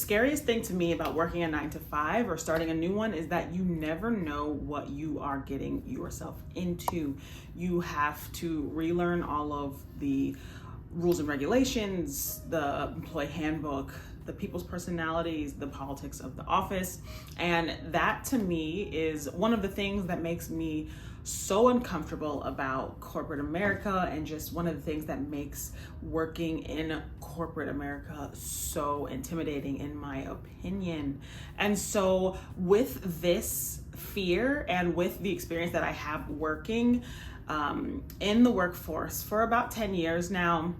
scariest thing to me about working a 9 to 5 or starting a new one is that you never know what you are getting yourself into. You have to relearn all of the rules and regulations, the employee handbook, the people's personalities, the politics of the office. And that to me is one of the things that makes me so uncomfortable about corporate America, and just one of the things that makes working in corporate America so intimidating, in my opinion. And so with this fear and with the experience that I have working in the workforce for about 10 years now,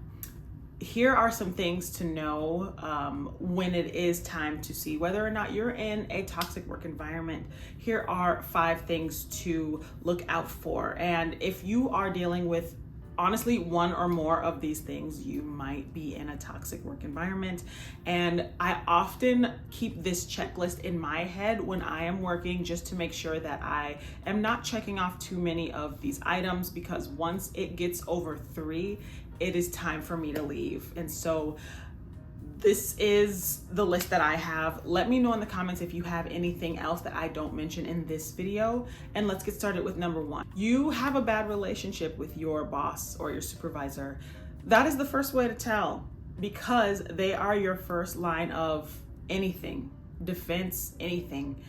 here are some things to know when it is time to see whether or not you're in a toxic work environment. Here are 5 things to look out for. And if you are dealing with honestly one or more of these things, you might be in a toxic work environment. And I often keep this checklist in my head when I am working, just to make sure that I am not checking off too many of these items, because once it gets over 3, it is time for me to leave. And so this is the list that I have. Let me know in the comments if you have anything else that I don't mention in this video. And let's get started with number 1. You have a bad relationship with your boss or your supervisor. That is the first way to tell, because they are your first line of anything, defense, anything.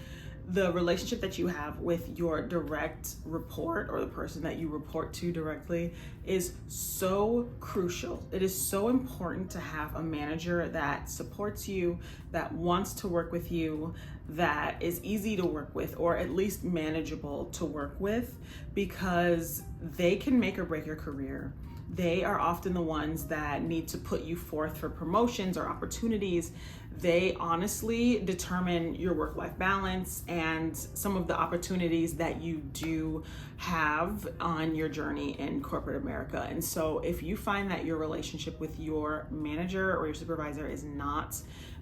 The relationship that you have with your direct report, or the person that you report to directly, is so crucial. It is so important to have a manager that supports you, that wants to work with you, that is easy to work with, or at least manageable to work with, because they can make or break your career. They are often the ones that need to put you forth for promotions or opportunities. They honestly determine your work-life balance and some of the opportunities that you do have on your journey in corporate America. And so if you find that your relationship with your manager or your supervisor is not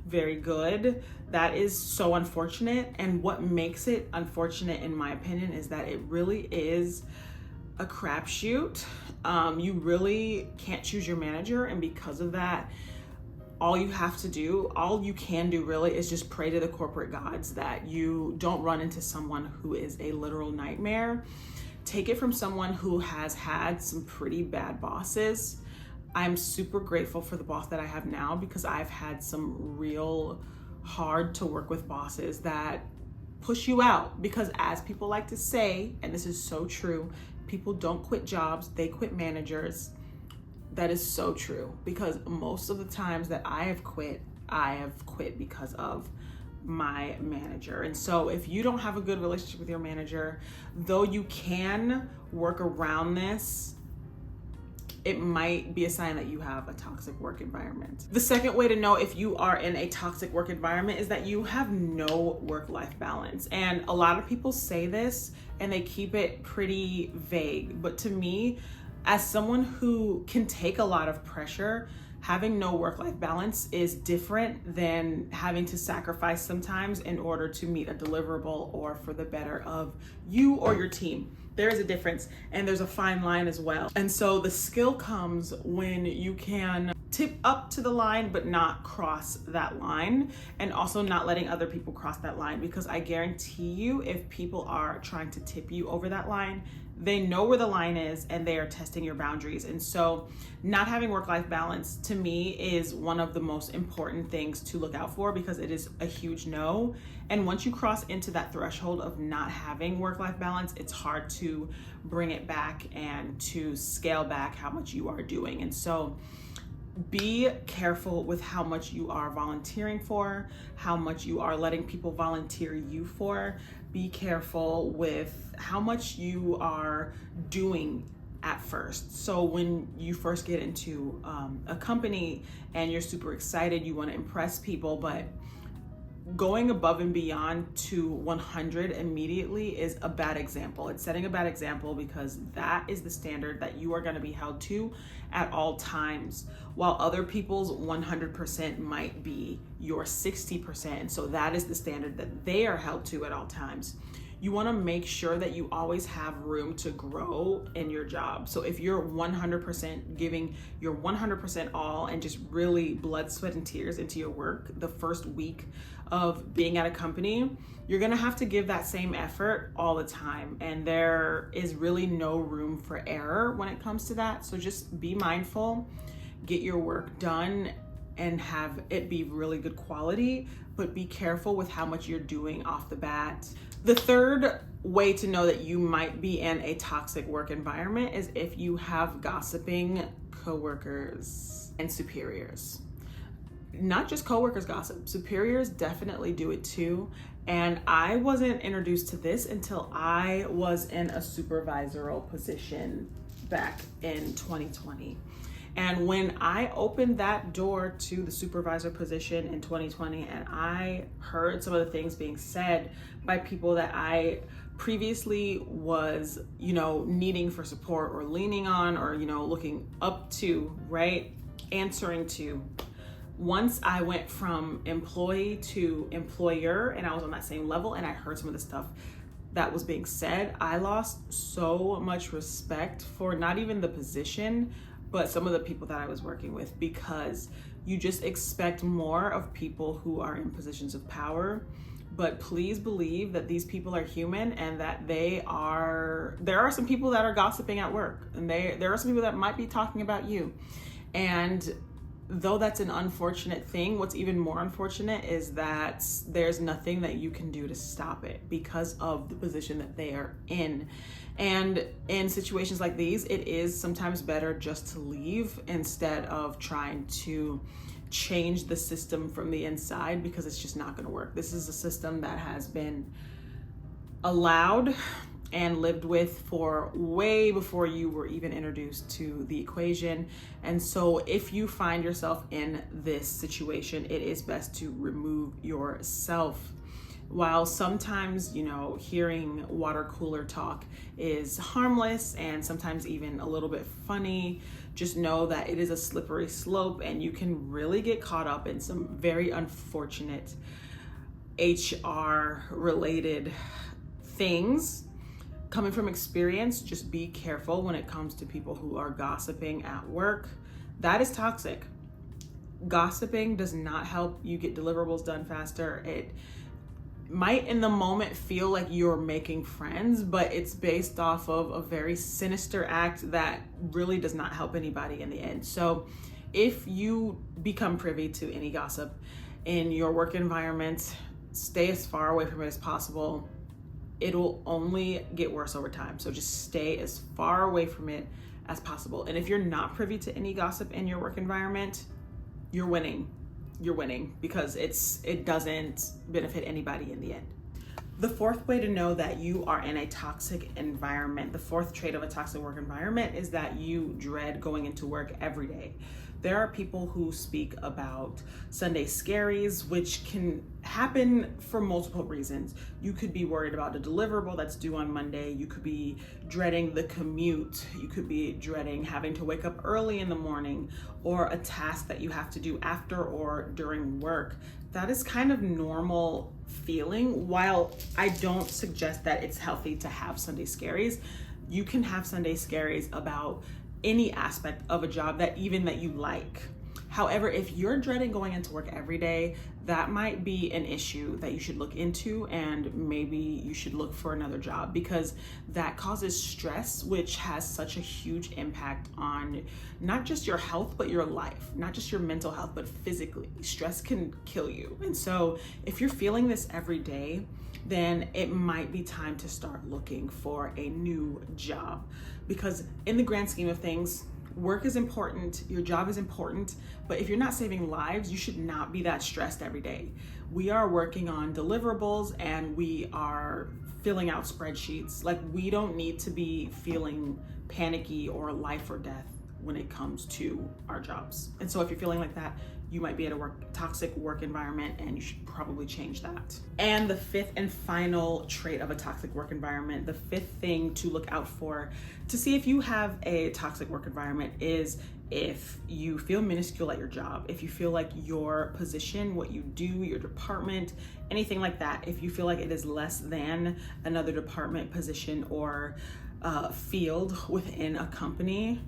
very good, that is so unfortunate. And what makes it unfortunate, in my opinion, is that it really is a crapshoot. You really can't choose your manager, and because of that, all you can do really is just pray to the corporate gods that you don't run into someone who is a literal nightmare. Take it from someone who has had some pretty bad bosses. I'm super grateful for the boss that I have now, because I've had some real hard to work with bosses that push you out, because as people like to say, and this is so true, people don't quit jobs, they quit managers. That is so true, because most of the times that I have quit because of my manager. And so if you don't have a good relationship with your manager, though you can work around this, it might be a sign that you have a toxic work environment. The second way to know if you are in a toxic work environment is that you have no work-life balance. And a lot of people say this and they keep it pretty vague. But to me, as someone who can take a lot of pressure, having no work-life balance is different than having to sacrifice sometimes in order to meet a deliverable or for the better of you or your team. There is a difference, and there's a fine line as well. And so the skill comes when you can tip up to the line but not cross that line, and also not letting other people cross that line, because I guarantee you, if people are trying to tip you over that line, they know where the line is and they are testing your boundaries. And so not having work-life balance, to me, is one of the most important things to look out for, because it is a huge no. And once you cross into that threshold of not having work-life balance, it's hard to bring it back and to scale back how much you are doing. And so be careful with how much you are volunteering for, how much you are letting people volunteer you for. Be careful with how much you are doing at first. So when you first get into a company and you're super excited, you want to impress people, but going above and beyond to 100 immediately is a bad example. It's setting a bad example, because that is the standard that you are going to be held to at all times, while other people's 100% might be your 60%. And so that is the standard that they are held to at all times. You want to make sure that you always have room to grow in your job. So if you're 100% giving your 100% all and just really blood, sweat, and tears into your work the first week of being at a company, you're going to have to give that same effort all the time. And there is really no room for error when it comes to that. So just be mindful, get your work done, and have it be really good quality, but be careful with how much you're doing off the bat. The third way to know that you might be in a toxic work environment is if you have gossiping coworkers and superiors. Not just coworkers gossip, superiors definitely do it too. And I wasn't introduced to this until I was in a supervisorial position back in 2020. And when I opened that door to the supervisor position in 2020, and I heard some of the things being said by people that I previously was, needing for support or leaning on or, looking up to, right? Answering to. Once I went from employee to employer and I was on that same level and I heard some of the stuff that was being said, I lost so much respect for not even the position, but some of the people that I was working with, because you just expect more of people who are in positions of power. But please believe that these people are human and that there are some people that are gossiping at work, and there are some people that might be talking about you. And though that's an unfortunate thing, what's even more unfortunate is that there's nothing that you can do to stop it because of the position that they are in. And in situations like these, it is sometimes better just to leave instead of trying to change the system from the inside, because it's just not going to work. This is a system that has been allowed and lived with for way before you were even introduced to the equation. And so if you find yourself in this situation, it is best to remove yourself. While sometimes, hearing water cooler talk is harmless and sometimes even a little bit funny, just know that it is a slippery slope and you can really get caught up in some very unfortunate HR related things. Coming from experience, just be careful when it comes to people who are gossiping at work. That is toxic. Gossiping does not help you get deliverables done faster. It might in the moment feel like you're making friends, but it's based off of a very sinister act that really does not help anybody in the end. So if you become privy to any gossip in your work environment, stay as far away from it as possible. It'll only get worse over time. So just stay as far away from it as possible. And if you're not privy to any gossip in your work environment, you're winning. You're winning, because it doesn't benefit anybody in the end. The fourth way to know that you are in a toxic environment, the fourth trait of a toxic work environment, is that you dread going into work every day. There are people who speak about Sunday scaries, which can happen for multiple reasons. You could be worried about a deliverable that's due on Monday. You could be dreading the commute. You could be dreading having to wake up early in the morning, or a task that you have to do after or during work. That is kind of normal feeling. While I don't suggest that it's healthy to have Sunday scaries, you can have Sunday scaries about any aspect of a job that you like. However, if you're dreading going into work every day, that might be an issue that you should look into, and maybe you should look for another job, because that causes stress, which has such a huge impact on not just your health, but your life, not just your mental health, but physically. Stress can kill you. And so if you're feeling this every day, then it might be time to start looking for a new job, because in the grand scheme of things, work is important, your job is important, but if you're not saving lives, you should not be that stressed every day. We are working on deliverables and we are filling out spreadsheets. Like, we don't need to be feeling panicky or life or death when it comes to our jobs. And so if you're feeling like that, you might be at a toxic work environment, and you should probably change that. And the fifth and final trait of a toxic work environment, the fifth thing to look out for to see if you have a toxic work environment, is if you feel minuscule at your job, if you feel like your position, what you do, your department, anything like that, if you feel like it is less than another department, position, or field within a company,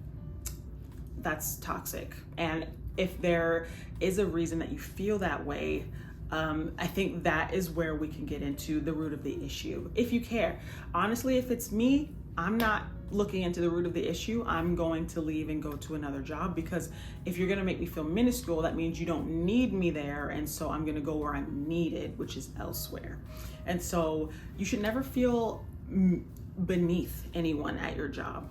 that's toxic. And if there is a reason that you feel that way, I think that is where we can get into the root of the issue. If you care, honestly, if it's me, I'm not looking into the root of the issue. I'm going to leave and go to another job, because if you're going to make me feel minuscule, that means you don't need me there. And so I'm going to go where I'm needed, which is elsewhere. And so you should never feel beneath anyone at your job.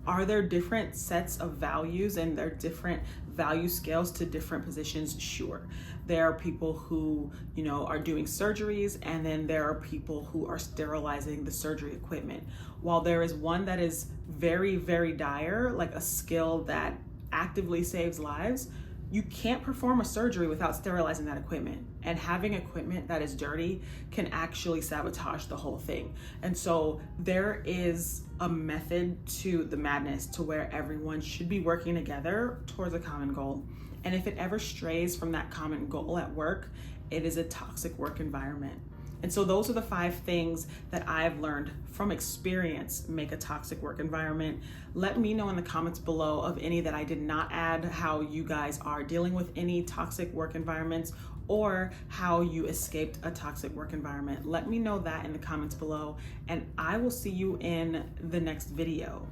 Are there different sets of values and there are different value scales to different positions? Sure. There are people who, are doing surgeries, and then there are people who are sterilizing the surgery equipment. While there is one that is very, very dire, like a skill that actively saves lives, you can't perform a surgery without sterilizing that equipment. And having equipment that is dirty can actually sabotage the whole thing. And so there is a method to the madness to where everyone should be working together towards a common goal. And if it ever strays from that common goal at work, it is a toxic work environment. And so those are the 5 things that I've learned from experience make a toxic work environment. Let me know in the comments below of any that I did not add, how you guys are dealing with any toxic work environments, or how you escaped a toxic work environment. Let me know that in the comments below, and I will see you in the next video.